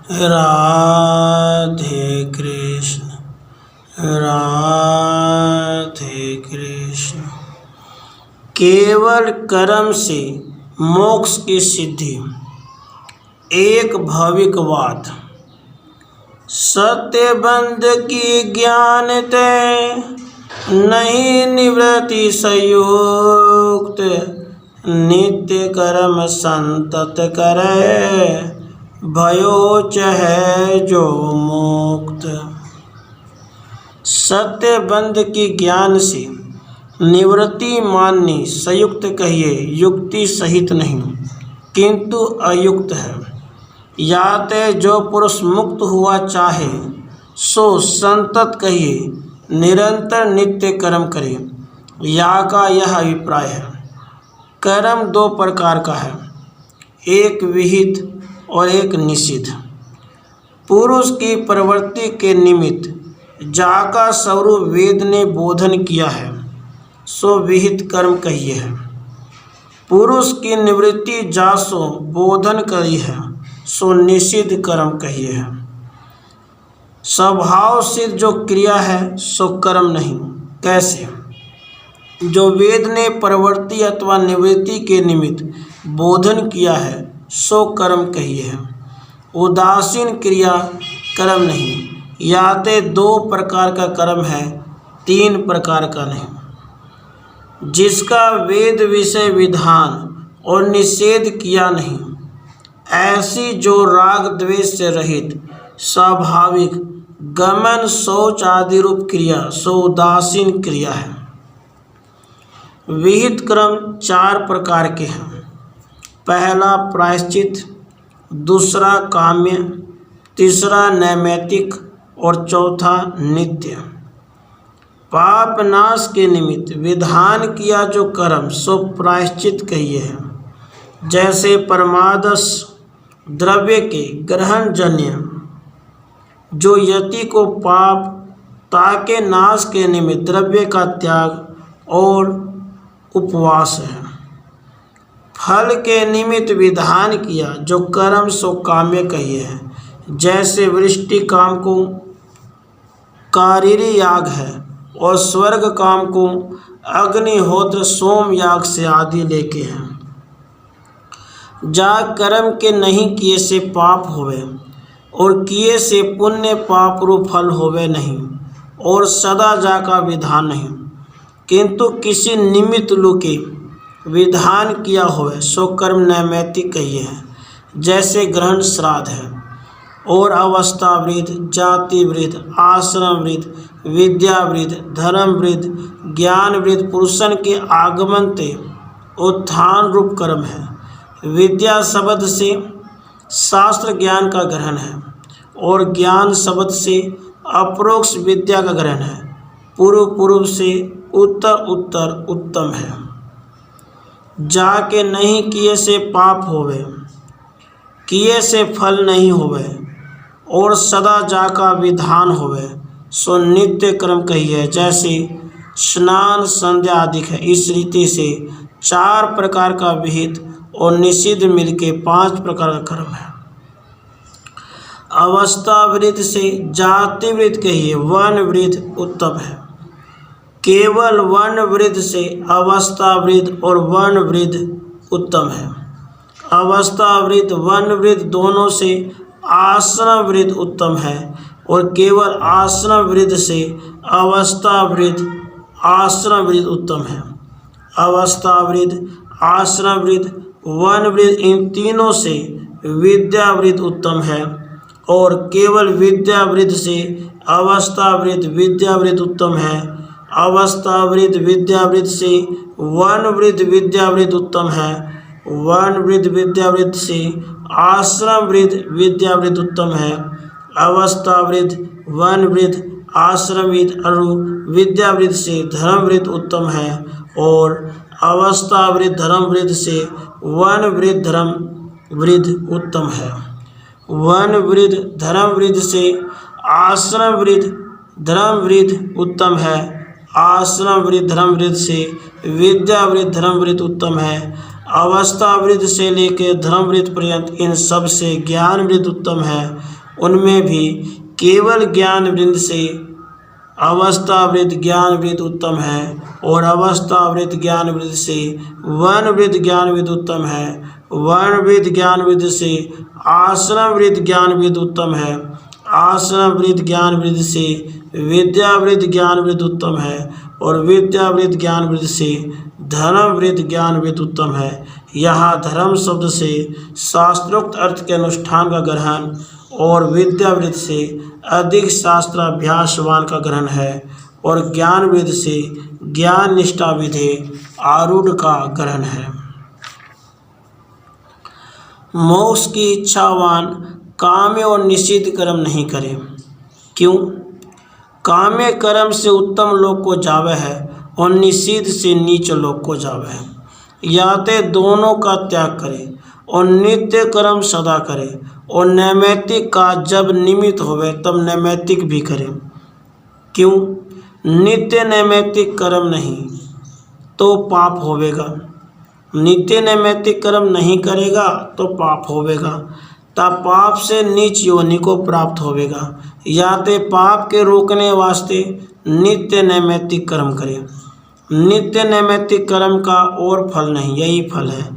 राधे कृष्ण राधे कृष्ण। केवल कर्म से मोक्ष की सिद्धि। एक भौविकवाद। सत्य बंध की ज्ञान ते नहीं निवृत्ति संयुक्त। नित्य कर्म संतत करे भयोच है जो मुक्त। सत्य बंध की ज्ञान से निवृत्ति माननी संयुक्त कहिए, युक्ति सहित नहीं किंतु अयुक्त है। याते जो पुरुष मुक्त हुआ चाहे सो संतत कहिए, निरंतर नित्य कर्म करे। या का यह अभिप्राय है। कर्म दो प्रकार का है, एक विहित और एक निषिद्ध। पुरुष की प्रवृत्ति के निमित्त जाका स्वरूप वेद ने बोधन किया है सो विहित कर्म कहिए है। पुरुष की निवृत्ति जासो बोधन करी है सो निषिद्ध कर्म कहिए है। स्वभाव सिद्ध जो क्रिया है सो कर्म नहीं। कैसे? जो वेद ने प्रवृत्ति अथवा निवृत्ति के निमित्त बोधन किया है सो कर्म कहिए है। उदासीन क्रिया कर्म नहीं। याते दो प्रकार का कर्म है, तीन प्रकार का नहीं। जिसका वेद विषय विधान और निषेध किया नहीं, ऐसी जो राग द्वेष से रहित स्वाभाविक गमन शौच आदि रूप क्रिया सो उदासीन क्रिया है। विहित कर्म चार प्रकार के हैं। पहला प्रायश्चित, दूसरा काम्य, तीसरा नैमित्तिक और चौथा नित्य। पाप नाश के निमित्त विधान किया जो कर्म सो प्रायश्चित कहिए है। जैसे परमादश द्रव्य के ग्रहण जन्य जो यति को पाप ताके नाश के निमित्त द्रव्य का त्याग और उपवास है। फल के निमित्त विधान किया जो कर्म सो काम्य कहिए है। जैसे वृष्टि काम को कारीरी याग है और स्वर्ग काम को अग्निहोत्र सोम याग से आदि लेके हैं। जा कर्म के नहीं किए से पाप होवे और किए से पुण्य पाप रूप फल होवे नहीं, और सदा जा का विधान नहीं किंतु किसी निमित्त लुके विधान किया होवे सो कर्म नैमित्तिक कहिए है। जैसे ग्रहण श्राद्ध है और अवस्था वृद्ध, जाति वृद्ध, आश्रम वृद्ध, विद्या वृद्ध, धर्म वृद्ध, ज्ञान वृद्ध पुरुषन के आगमन ते उत्थान रूप कर्म है। विद्या शब्द से शास्त्र ज्ञान का ग्रहण है और ज्ञान शब्द से अपरोक्ष विद्या का ग्रहण है। पूर्व पूर्व से उत्तर उत्तर उत्तम है। जाके नहीं किए से पाप होवे, किए से फल नहीं होवे, और सदा जा का विधान होवे सो नित्य कर्म कहिए। जैसे स्नान संध्या आदि है। इस रीति से चार प्रकार का विहित और निषिद्ध मिलके पांच प्रकार का कर्म है। अवस्था वृद्ध से जाति वृद्ध कहिए, वन वृद्ध उत्तम है। केवल वन वृद्ध से अवस्था वृद्ध और वन वृद्ध उत्तम है। अवस्था वृद्ध वन वृद्ध दोनों से आश्रम वृद्ध उत्तम है, और केवल आश्रम वृद्ध से अवस्था वृद्ध आश्रम वृद्ध उत्तम है। अवस्था वृद्ध, आश्रम वृद्ध, वन वृद्ध इन तीनों से विद्या वृद्ध उत्तम है, और केवल विद्या वृद्ध से अवस्था वृद्ध विद्या वृद्ध उत्तम है। अवस्था वृद्ध विद्या वृद्ध से वन वृद्ध विद्या वृद्ध उत्तम है। वन वृद्ध विद्या वृद्ध से आश्रम वृद्ध विद्या वृद्ध उत्तम है। अवस्था वृद्ध वन वृद्ध आश्रम वृद्ध और विद्या वृद्ध से धर्म वृद्ध उत्तम है, और अवस्था वृद्ध धर्म वृद्ध से वन वृद्ध धर्म वृद्ध उत्तम है। वन वृद्ध धर्म वृद्ध से आश्रम वृद्ध धर्म वृद्ध उत्तम है। आश्रम वृद्ध धर्म वृद्ध से विद्या वृद्ध धर्म वृद्ध उत्तम है। अवस्था वृद्ध से लेकर धर्म वृद्ध पर्यंत इन सब से ज्ञान वृद्ध उत्तम है। उनमें भी केवल ज्ञान वृद्ध से अवस्था वृद्ध ज्ञान वृद्ध उत्तम है, और अवस्था वृद्ध ज्ञान वृद्ध से वन वृद्ध ज्ञान वृद्ध उत्तम है। वन वृद्ध ज्ञान वृद्ध से आश्रम वृद्ध ज्ञान वृद्ध उत्तम है। आश्रम वृद्ध ज्ञान वृद्ध से विद्या वृद्ध ज्ञान वृद्ध उत्तम है, और विद्या वृद्ध ज्ञान वृद्ध से धर्म वृद्ध ज्ञान वृद्ध उत्तम है। यहाँ धर्म शब्द से शास्त्रोक्त अर्थ के अनुष्ठान का ग्रहण और विद्या वृद्ध से अधिक शास्त्राभ्यासवान का ग्रहण है, और ज्ञान वृद्ध से ज्ञान निष्ठा विधि आरूढ़ का ग्रहण है। मोक्ष की इच्छावान काम्य और निषिद्ध कर्म नहीं करे। क्यों? काम्य कर्म से उत्तम लोक को जावे है, और निषिद्ध से नीच लोक को जावे है। या ते दोनों का त्याग करे, और नित्य कर्म सदा करे, और नैमित्तिक का जब निमित्त होवे तब नैमित्तिक भी करे। क्यों? नित्य नैमित्तिक कर्म नहीं तो पाप होवेगा। नित्य नैमित्तिक कर्म नहीं करेगा तो पाप होवेगा, तब पाप से नीच योनि को प्राप्त होवेगा। या ते पाप के रोकने वास्ते नित्य नैमित्तिक कर्म करे। नित्य नैमित्तिक कर्म का और फल नहीं, यही फल है।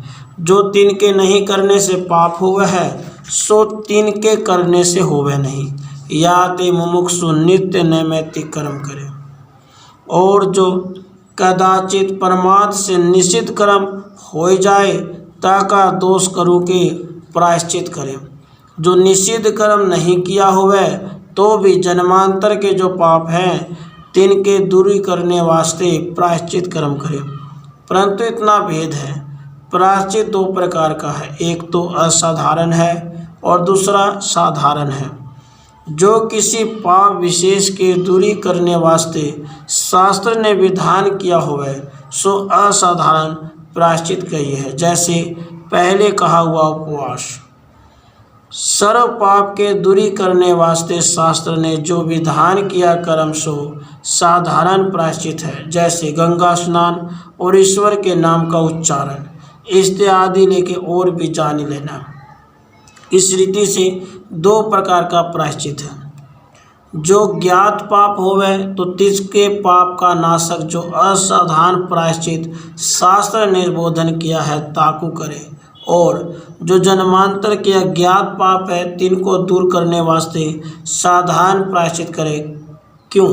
जो तिनके नहीं करने से पाप हुआ है, सो तिनके करने से होवे नहीं। या ते मुमुक्षु नित्य नैमित्तिक कर्म करे। और जो कदाचित परमार्थ से निषिद्ध कर्म हो जाए ताका दोष करू के प्रायश्चित करे। जो निषिद्ध कर्म नहीं किया हुआ तो भी जन्मांतर के जो पाप हैं तिनके दूरी करने वास्ते प्रायश्चित कर्म करे। परंतु इतना भेद है, प्रायश्चित दो प्रकार का है, एक तो असाधारण है और दूसरा साधारण है। जो किसी पाप विशेष के दूरी करने वास्ते शास्त्र ने विधान किया हुआ है सो असाधारण प्रायश्चित कही है। जैसे पहले कहा हुआ उपवास। सर्व पाप के दूरी करने वास्ते शास्त्र ने जो विधान किया कर्म सो साधारण प्रायश्चित है। जैसे गंगा स्नान और ईश्वर के नाम का उच्चारण इत्यादि लेके और भी जान लेना। इस रीति से दो प्रकार का प्रायश्चित है। जो ज्ञात पाप होवे तो तिसके पाप का नाशक जो असाधारण प्रायश्चित शास्त्र ने बोधन किया है ताकू करे, और जो जन्मांतर के अज्ञात पाप है तिनको दूर करने वास्ते साधारण प्रायश्चित करे। क्यों?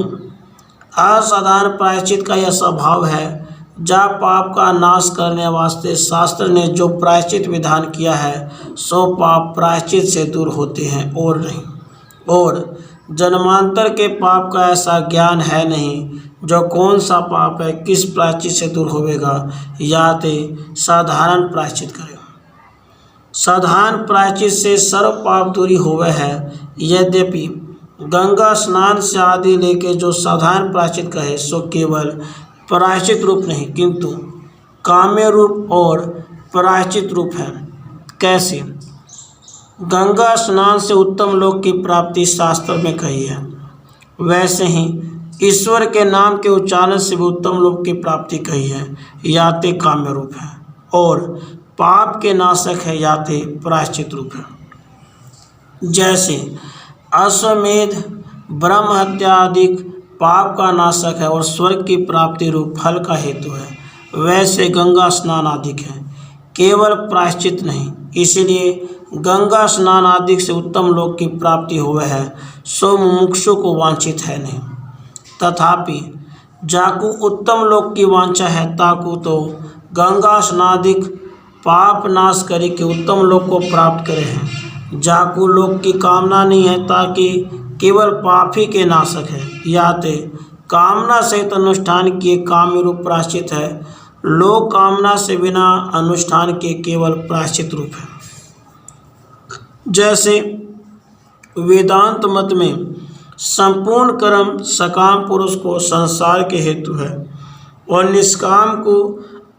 असाधारण प्रायश्चित का यह स्वभाव है, जा पाप का नाश करने वास्ते शास्त्र ने जो प्रायश्चित विधान किया है सो पाप प्रायश्चित से दूर होते हैं और नहीं। और जन्मांतर के पाप का ऐसा ज्ञान है नहीं जो कौन सा पाप है किस प्रायश्चित से दूर होवेगा। या ते साधारण प्रायश्चित करे। साधारण प्रायश्चित से सर्व पाप दूरी होवे है। यद्यपि गंगा स्नान से आदि लेके जो साधारण प्रायश्चित कहे सो केवल प्रायश्चित रूप नहीं किंतु काम्य रूप और प्रायश्चित रूप है। कैसे? गंगा स्नान से उत्तम लोक की प्राप्ति शास्त्र में कही है, वैसे ही ईश्वर के नाम के उच्चारण से भी उत्तम लोक की प्राप्ति कही है। या ते काम्य रूप है, और पाप के नाशक है या ते प्रायश्चित रूप है। जैसे अश्वमेध ब्रह्म हत्या आदि पाप का नाशक है और स्वर्ग की प्राप्ति रूप फल का हेतु है, वैसे गंगा स्नान आदि है केवल प्रायश्चित नहीं। इसलिए गंगा स्नान आदि से उत्तम लोक की प्राप्ति हुए है सो मुमुक्षु को वांछित है नहीं। तथापि जाकू उत्तम लोक की वांछा है ताकू तो गंगा स्नादिक पाप नाश करे के उत्तम लोक को प्राप्त करे हैं। जाकू लोक की कामना नहीं है ताकि केवल पाप ही के नाशक है। या ते कामना सहित अनुष्ठान किए काम्य रूप प्रायश्चित है। लोक कामना से बिना अनुष्ठान के केवल प्रायश्चित रूप है। जैसे वेदांत मत में संपूर्ण कर्म सकाम पुरुष को संसार के हेतु है और निष्काम को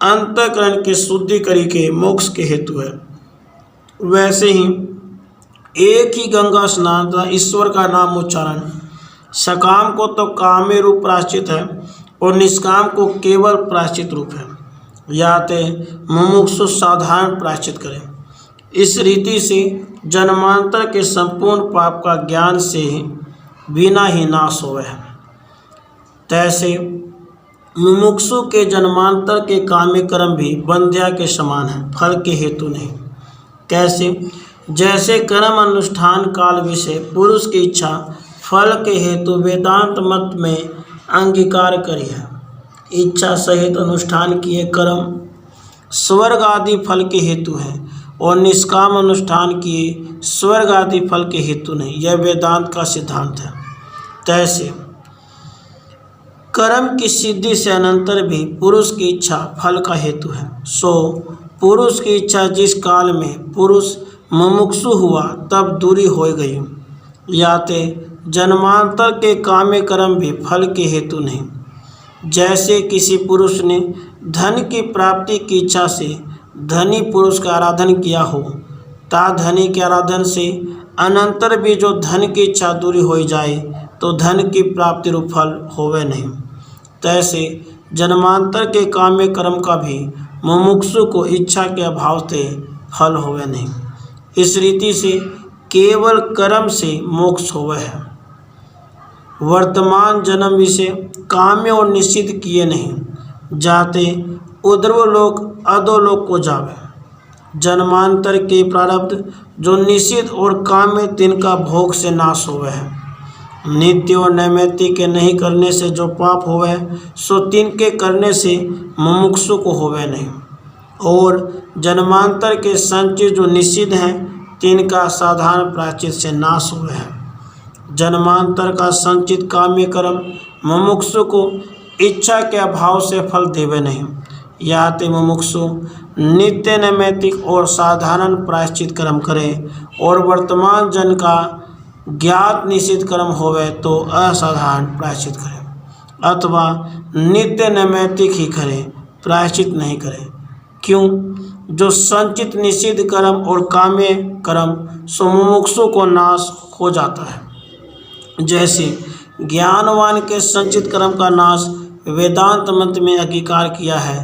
अंतःकरण के शुद्धि करी के मोक्ष के हेतु है, वैसे ही एक ही गंगा स्नान तथा ईश्वर का नाम उच्चारण सकाम को तो काम्य रूप प्रायश्चित है और निष्काम को केवल प्रायश्चित रूप है। या ते मुमुक्षु साधारण प्रायश्चित करे। इस रीति से जन्मांतर के संपूर्ण पाप का ज्ञान से बिना ही नाश होवे है। तैसे मुमुक्षु के जन्मांतर के काम्य कर्म भी बंध्या के समान है, फल के हेतु नहीं। कैसे? जैसे कर्म अनुष्ठान काल विषय पुरुष की इच्छा फल के हेतु वेदांत मत में अंगीकार करी है। इच्छा सहित अनुष्ठान किए कर्म स्वर्ग आदि फल के हेतु है और निष्काम अनुष्ठान किए स्वर्ग आदि फल के हेतु नहीं, यह वेदांत का सिद्धांत है। तैसे कर्म की सिद्धि से अनंतर भी पुरुष की इच्छा फल का हेतु है। सो पुरुष की इच्छा जिस काल में पुरुष मुमुक्षु हुआ तब दूरी हो गई, याते जन्मांतर के काम्य कर्म भी फल के हेतु नहीं। जैसे किसी पुरुष ने धन की प्राप्ति की इच्छा से धनी पुरुष का आराधन किया हो, ता धनी के आराधन से अनंतर भी जो धन की इच्छा दूरी हो जाए तो धन की प्राप्ति रूप फल होवे नहीं। तैसे जन्मांतर के काम्य कर्म का भी मुमुक्षु को इच्छा के अभाव से फल होवे नहीं। इस रीति से केवल कर्म से मोक्ष होवे है। वर्तमान जन्म विषय काम्य और निषिद्ध किए नहीं, जाते उर्ध्वलोक अधोलोक को जावे। जन्मांतर के प्रारब्ध जो निषिद्ध और काम्य तिनका भोग से नाश होवे है। नित्य और नैमित्तिक के नहीं करने से जो पाप होवे सो तिनके करने से मुमुक्षु को होवे नहीं। और जन्मांतर के संचित जो निषिद्ध हैं तिनका साधारण प्रायश्चित से नाश हुए हैं। जन्मांतर का संचित काम्य कर्म मुमुक्षु को इच्छा के अभाव से फल देवे नहीं, या ते मुमुक्षु नित्य नैमित्तिक और साधारण प्रायश्चित कर्म करे और वर्तमान जन का ज्ञात निषिद्ध कर्म होवे तो असाधारण प्रायश्चित करे, अथवा नित्य नैमित्तिक ही करे, प्रायश्चित नहीं करे। क्यों? जो संचित निषिद्ध कर्म और काम्य कर्म सो मुमुक्षु को नाश हो जाता है। जैसे ज्ञानवान के संचित कर्म का नाश वेदांत मंत्र में अंगीकार किया है,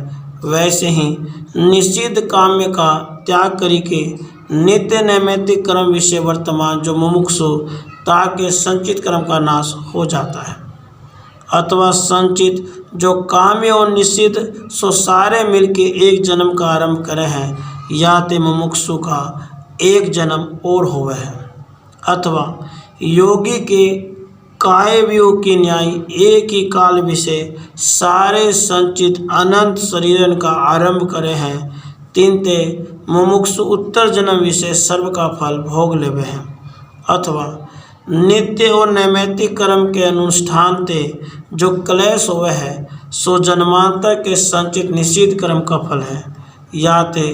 वैसे ही निषिद्ध काम्य का त्याग करके नित्य नैमित्तिक कर्म विषय वर्तमान जो मुमुक्षु ताके संचित कर्म का नाश हो जाता है। अथवा संचित जो काम्य और निषिद्ध सो सारे मिलके एक जन्म का आरंभ करे हैं, या ते मुमुक्षु का एक जन्म और होवे है। अथवा योगी के काय वियोग की न्याय एक ही काल विषय सारे संचित अनंत शरीरन का आरंभ करे हैं, तिनते मुमुक्षु उत्तर जन्म विषय सर्व का फल भोग लेवे हैं। अथवा नित्य और नैमित्तिक कर्म के अनुष्ठान ते जो क्लेश होवे है सो जन्मांतर के संचित निषिद्ध कर्म का फल है, या ते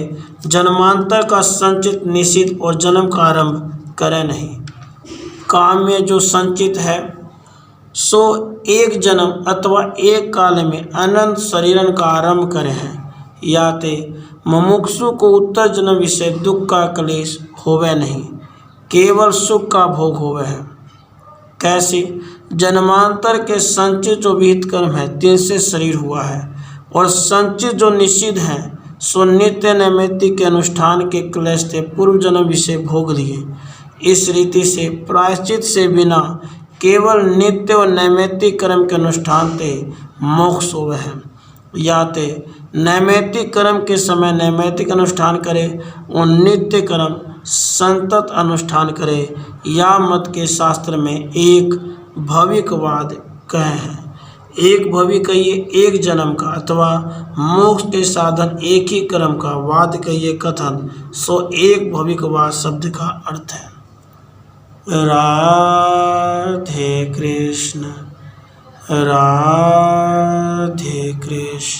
जन्मांतर का संचित निषिद्ध और जन्म का आरंभ करे नहीं। काम्य जो संचित है सो एक जन्म अथवा एक काल में अनंत शरीरन का आरंभ करे हैं, या ते मुमुक्षु को उत्तर जन्म विषय दुख का क्लेश होवे नहीं, केवल सुख का भोग होवे है। कैसे? जन्मांतर के संचित जो विहित कर्म है तिनसे शरीर हुआ है, और संचित जो निषिद्ध हैं सो नित्य नैमित्तिक के अनुष्ठान के क्लेश से पूर्व जन्म विषय भोग लिए। इस रीति से प्रायश्चित से बिना केवल नित्य और नैमित्तिक कर्म के अनुष्ठान से मोक्ष होवे है, या ते नैमित्तिक कर्म के समय नैमित्तिक अनुष्ठान करे और नित्य कर्म संतत अनुष्ठान करे, या मत के शास्त्र में एक भविकवाद कहे हैं। एक भवि कहिए एक जन्म का, अथवा मोक्ष के साधन एक ही कर्म का, वाद कहिए कथन, सो एक भविकवाद शब्द का अर्थ है। राधे कृष्ण, राधे कृष्ण।